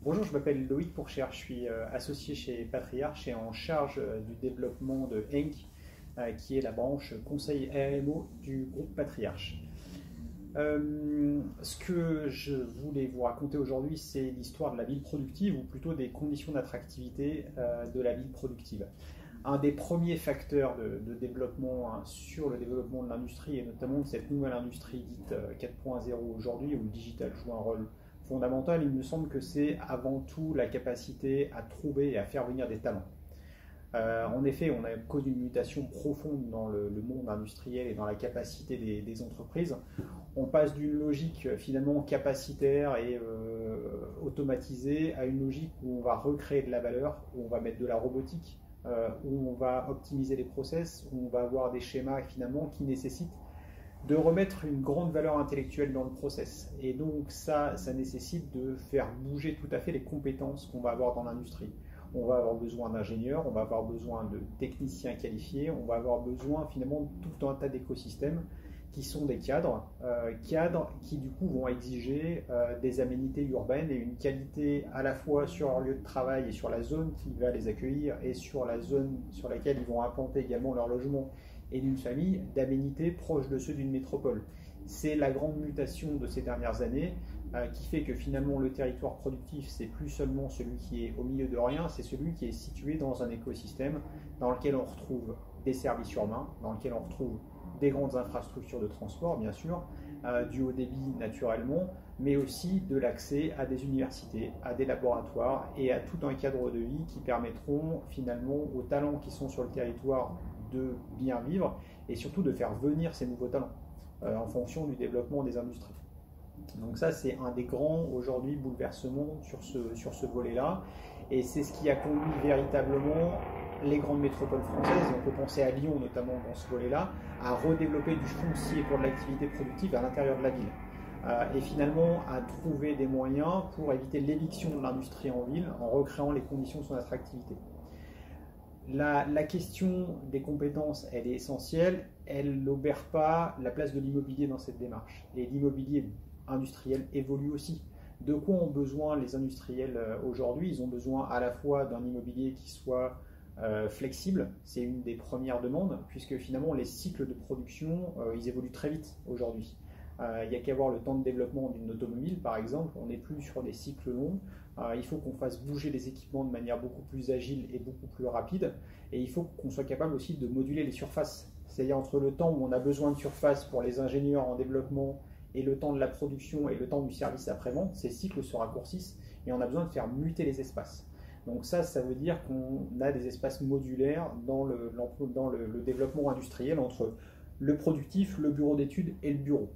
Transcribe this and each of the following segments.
Bonjour, je m'appelle Loïc Pourchère, je suis associé chez Patriarche et en charge du développement de Henk, qui est la branche conseil RMO du groupe Patriarche. Ce que je voulais vous raconter aujourd'hui, c'est l'histoire de la ville productive, ou plutôt des conditions d'attractivité de la ville productive. Un des premiers facteurs de développement sur le développement de l'industrie, et notamment de cette nouvelle industrie dite 4.0 aujourd'hui, où le digital joue un rôle fondamental, il me semble que c'est avant tout la capacité à trouver et à faire venir des talents. En effet, on a connu une mutation profonde dans le monde industriel et dans la capacité des entreprises. On passe d'une logique finalement capacitaire et automatisée à une logique où on va recréer de la valeur, où on va mettre de la robotique, où on va optimiser les process, où on va avoir des schémas finalement qui nécessitent de remettre une grande valeur intellectuelle dans le process. Et donc ça nécessite de faire bouger tout à fait les compétences qu'on va avoir dans l'industrie. On va avoir besoin d'ingénieurs, on va avoir besoin de techniciens qualifiés, on va avoir besoin finalement de tout un tas d'écosystèmes qui sont des cadres qui du coup vont exiger des aménités urbaines et une qualité à la fois sur leur lieu de travail et sur la zone qui va les accueillir et sur la zone sur laquelle ils vont implanter également leur logement et d'une famille, d'aménités proches de ceux d'une métropole. C'est la grande mutation de ces dernières années qui fait que finalement le territoire productif, c'est plus seulement celui qui est au milieu de rien, c'est celui qui est situé dans un écosystème dans lequel on retrouve des services urbains, dans lequel on retrouve des grandes infrastructures de transport, bien sûr, du haut débit naturellement, mais aussi de l'accès à des universités, à des laboratoires et à tout un cadre de vie qui permettront finalement aux talents qui sont sur le territoire de bien vivre et surtout de faire venir ces nouveaux talents en fonction du développement des industries. Donc ça, c'est un des grands aujourd'hui bouleversements sur ce volet-là, et c'est ce qui a conduit véritablement les grandes métropoles françaises, on peut penser à Lyon notamment dans ce volet-là, à redévelopper du foncier pour de l'activité productive à l'intérieur de la ville. Et finalement à trouver des moyens pour éviter l'éviction de l'industrie en ville en recréant les conditions de son attractivité. La question des compétences, elle est essentielle, elle n'obère pas la place de l'immobilier dans cette démarche. Et l'immobilier industriel évolue aussi. De quoi ont besoin les industriels aujourd'hui? Ils ont besoin à la fois d'un immobilier qui soit flexible, c'est une des premières demandes, puisque finalement les cycles de production, ils évoluent très vite aujourd'hui. Il n'y a qu'à voir le temps de développement d'une automobile, par exemple, on n'est plus sur des cycles longs. Il faut qu'on fasse bouger les équipements de manière beaucoup plus agile et beaucoup plus rapide. Et il faut qu'on soit capable aussi de moduler les surfaces. C'est-à-dire entre le temps où on a besoin de surface pour les ingénieurs en développement et le temps de la production et le temps du service après-vente, ces cycles se raccourcissent et on a besoin de faire muter les espaces. Donc ça veut dire qu'on a des espaces modulaires dans le développement industriel entre le productif, le bureau d'études et le bureau.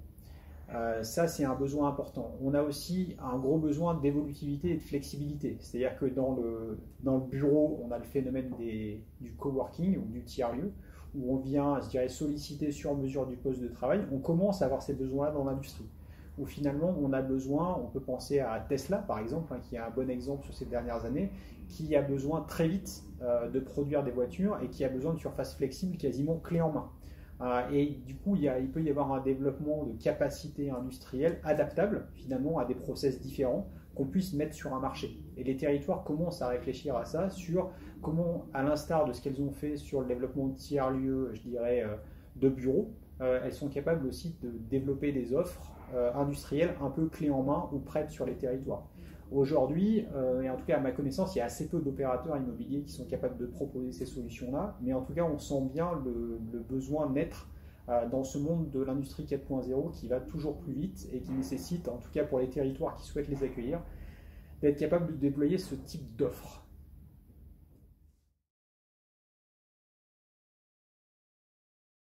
Ça, c'est un besoin important. On a aussi un gros besoin d'évolutivité et de flexibilité. C'est-à-dire que dans le bureau, on a le phénomène du coworking ou du tiers-lieu, où on vient, je dirais, solliciter sur mesure du poste de travail. On commence à avoir ces besoins-là dans l'industrie, où finalement, on a besoin, on peut penser à Tesla, par exemple, qui est un bon exemple sur ces dernières années, qui a besoin très vite de produire des voitures et qui a besoin de surfaces flexibles quasiment clé en main. Et du coup, il peut y avoir un développement de capacités industrielles adaptables finalement à des process différents qu'on puisse mettre sur un marché. Et les territoires commencent à réfléchir à ça, sur comment, à l'instar de ce qu'elles ont fait sur le développement de tiers-lieux, je dirais, de bureaux, elles sont capables aussi de développer des offres industrielles un peu clés en main ou prêtes sur les territoires. Aujourd'hui, et en tout cas à ma connaissance, il y a assez peu d'opérateurs immobiliers qui sont capables de proposer ces solutions-là, mais en tout cas on sent bien le besoin naître dans ce monde de l'industrie 4.0 qui va toujours plus vite et qui nécessite, en tout cas pour les territoires qui souhaitent les accueillir, d'être capable de déployer ce type d'offres.